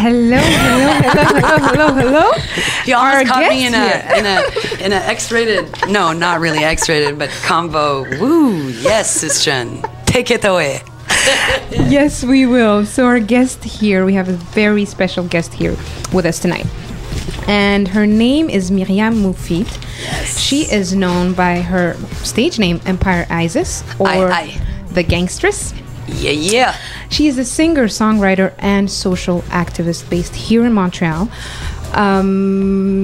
Hello, hello, hello, hello, hello, hello. You almost caught me in guest a X-rated, no, not really X-rated, but combo. Woo, yes, Sistren. Take it away. Yes, we will. So our guest here, we have a very special guest here with us tonight. And her name is Myriam Moufit. Yes. She is known by her stage name, Empire Isis, or Aye. The Gangstress. Yeah, yeah. She is a singer, songwriter, and social activist based here in Montreal.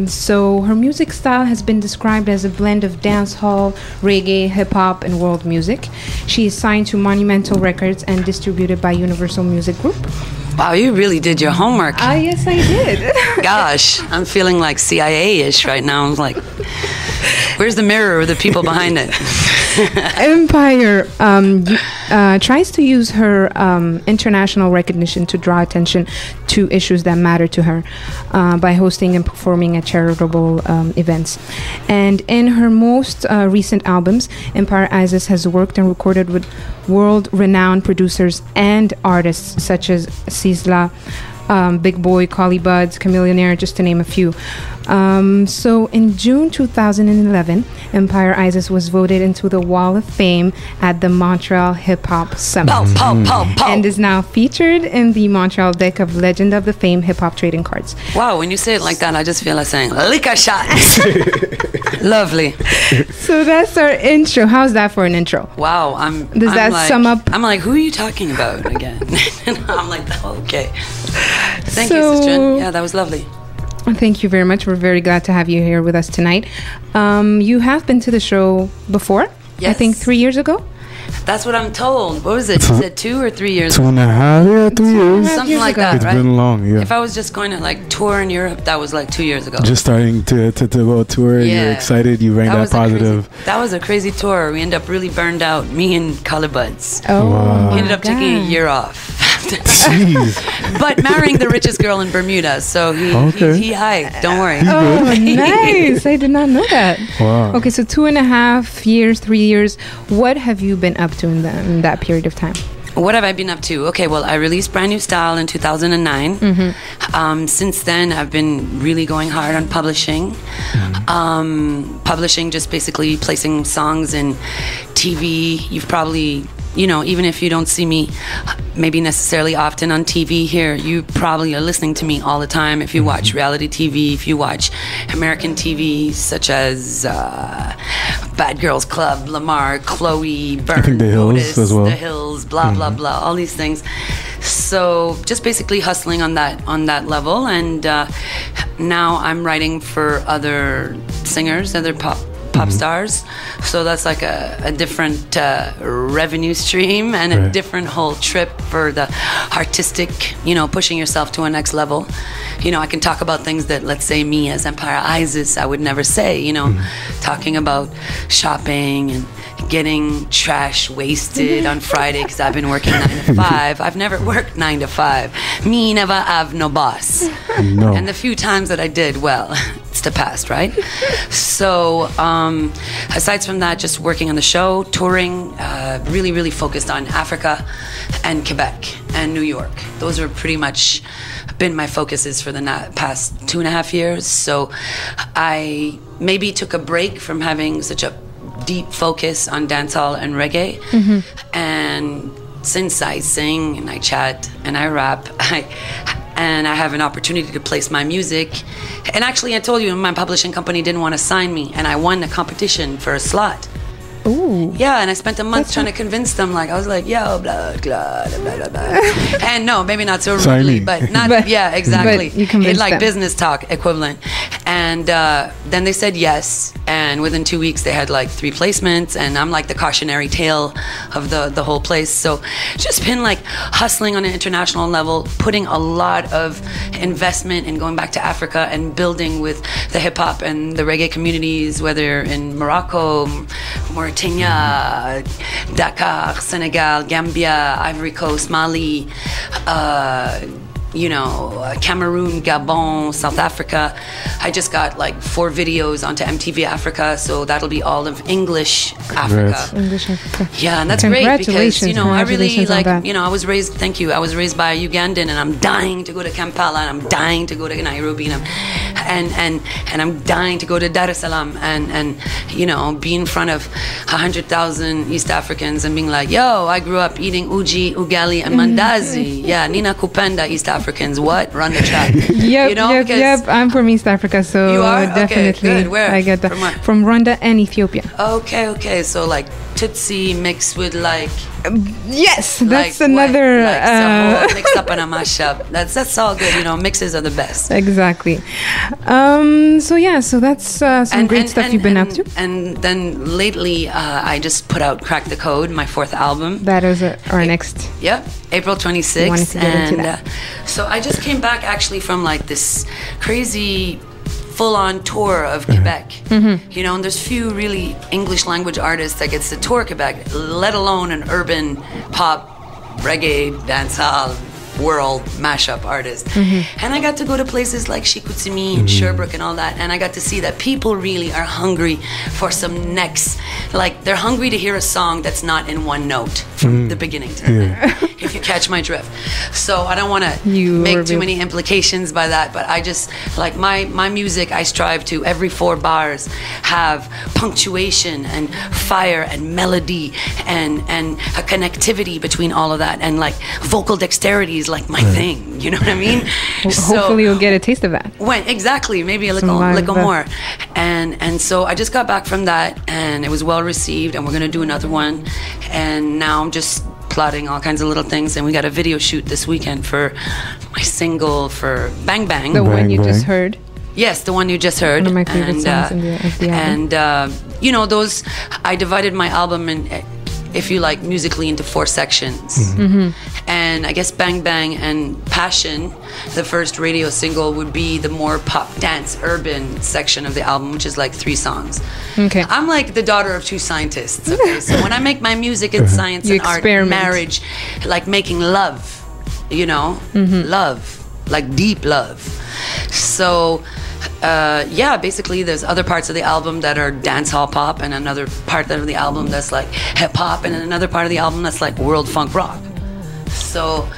So her music style has been described as a blend of dancehall, reggae, hip-hop, and world music. She is signed to Monumental Records and distributed by Universal Music Group. Wow, you really did your homework. Yes, I did. Gosh, I'm feeling like CIA-ish right now. I'm like, where's the mirror or the people behind it? Empire tries to use her international recognition to draw attention to issues that matter to her by hosting and performing at charitable events. And in her most recent albums, Empire Isis has worked and recorded with world-renowned producers and artists such as Sizzla, Big Boy, Collie Buddz, Chamillionaire, just to name a few. So in June 2011, Empire Isis was voted into the Wall of Fame at the Montreal Hip Hop Summit. And is now featured in the Montreal deck of Legend of the Fame Hip Hop trading cards. Wow, when you say it like that, I just feel like saying, lick a shot. Lovely. So that's our intro. How's that for an intro? Wow, Does that like, sum up? I'm like, who are you talking about again? And I'm like, oh, okay. Thank you, So- Sistren. Yeah, that was lovely. Thank you very much. We're very glad to have you here with us tonight. You have been to the show before, I Yes. think 3 years ago. That's what I'm told. What was it? You said 2 or 3 years? 2.5, yeah, 3 years. Something years like ago. that, It's right? been long, yeah. If I was just going to like tour in Europe, that was like 2 years ago. Just starting to go tour, Yeah. you're excited, you rang that was a positive. that was a crazy tour. We ended up really burned out, me and Collie Buddz. Oh, Wow. We ended up taking a God. year off. Jeez. But marrying the richest girl in Bermuda, so Okay. he hiked. Don't worry. Oh, nice. I did not know that. Wow. Okay, so 2.5 years, 3 years. What have you been up to in that period of time? What have I been up to? Okay, well, I released Brand New Style in 2009. Since then, I've been really going hard on publishing. Publishing, just basically placing songs in TV. You've probably, even if you don't see me maybe necessarily often on TV here, you probably are listening to me all the time. If you watch reality TV, if you watch American TV, such as Bad Girls Club, Lamar, Chloe, Byrne, think The Hills Otis, as well. The Hills, blah, blah, blah, all these things. So just basically hustling on that level. And now I'm writing for other singers, other pop stars, so that's like a different revenue stream and a Right. different whole trip for the artistic, pushing yourself to a next level. I can talk about things that, let's say, me as Empire Isis, I would never say, talking about shopping and getting trash wasted on Friday because I've been working 9 to 5. I've never worked 9 to 5. Me never have no boss. No. And the few times that I did, well, it's the past, right? So, aside from that, just working on the show, touring, really, really focused on Africa and Quebec and New York. Those are pretty much been my focuses for the past 2.5 years. So, I maybe took a break from having such a deep focus on dancehall and reggae. And since I sing and I chat and I rap, and I have an opportunity to place my music. And actually, I told you, my publishing company didn't want to sign me, and I won the competition for a slot. Ooh. Yeah, and I spent a month trying to convince them. Like, I was like, yo, blah, blah, blah, blah, blah. And no, maybe not so Sign rudely, me. but not, But- yeah, exactly. but you convinced It like them. business talk equivalent. And then they said yes, and within 2 weeks they had like 3 placements, and I'm like the cautionary tale of the whole place. So just been like hustling on an international level, putting a lot of investment in going back to Africa and building with the hip hop and the reggae communities, whether in Morocco, Mauritania, Dakar, Senegal, Gambia, Ivory Coast, Mali, Cameroon, Gabon, South Africa. I just got like 4 videos onto MTV Africa, so that'll be all of English Africa. English Africa. Yeah, and that's great because I really Congratulations on like that. I was raised. Thank you. I was raised by a Ugandan, and I'm dying to go to Kampala, and I'm dying to go to Nairobi, and I'm dying to go to Dar es Salaam, and be in front of 100,000 East Africans and being like, yo, I grew up eating uji, ugali, and mandazi. Yeah, Nina Kupenda, East Africans. What? Run the track. Yep. I'm from East Africa, so you are? definitely. Okay, good. Where? I get that. From where? From Rwanda and Ethiopia. Okay. So like Tutsi mixed with like. Yes, that's like another. What? Like Sahel mixed up in a mashup. That's all good. Mixes are the best. Exactly. So that's some great stuff you've been up to. And then lately, I just put out "Crack the Code," my 4th album. That is our next. Yep, April 26th. Wanted to get into that. So I just came back actually from like this crazy full-on tour of Quebec. Mm-hmm. And there's few really English language artists that gets to tour Quebec, let alone an urban pop, reggae, dancehall, world mashup artist. Mm-hmm. And I got to go to places like Chicoutimi and Sherbrooke and all that, and I got to see that people really are hungry for some next, like they're hungry to hear a song that's not in one note from the beginning to the end, if you catch my drift. So I don't want to make too many implications by that, but I just, like my music, I strive to, every 4 bars, have punctuation and fire and melody and a connectivity between all of that, and like vocal dexterity is like my thing, you know what I mean? Hopefully you'll get a taste of that. Exactly, maybe a little more. And so I just got back from that, and it was well received, and we're gonna do another one. And now I'm just plotting all kinds of little things, and we got a video shoot this weekend for my single for Bang Bang. The one you just heard. Yes, the one you just heard. One of my favorite songs of the album. And those, I divided my album in, if you like, musically into 4 sections. And I guess Bang Bang and Passion, the first radio single, would be the more pop dance urban section of the album, which is like 3 songs. Okay. I'm like the daughter of 2 scientists. Okay, so when I make my music, it's science and art, marriage, like making love, love, like deep love. So basically there's other parts of the album that are dancehall pop, and another part of the album that's like hip hop, and another part of the album that's like world funk rock. So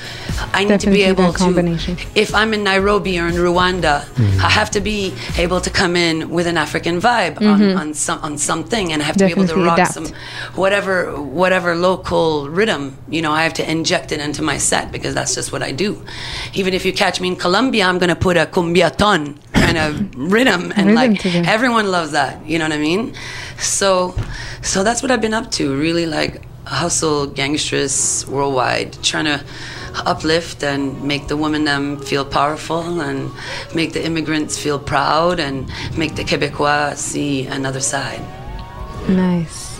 I need to be able to, if I'm in Nairobi or in Rwanda, I have to be able to come in with an African vibe on something, and I have to be able to rock some whatever local rhythm. I have to inject it into my set, because that's just what I do. Even if you catch me in Colombia, I'm gonna put a cumbiaton kind of rhythm, and everyone loves that. You know what I mean? So that's what I've been up to. Really like hustle, gangstress, worldwide, trying to uplift and make the women feel powerful, and make the immigrants feel proud, and make the Quebecois see another side. Nice.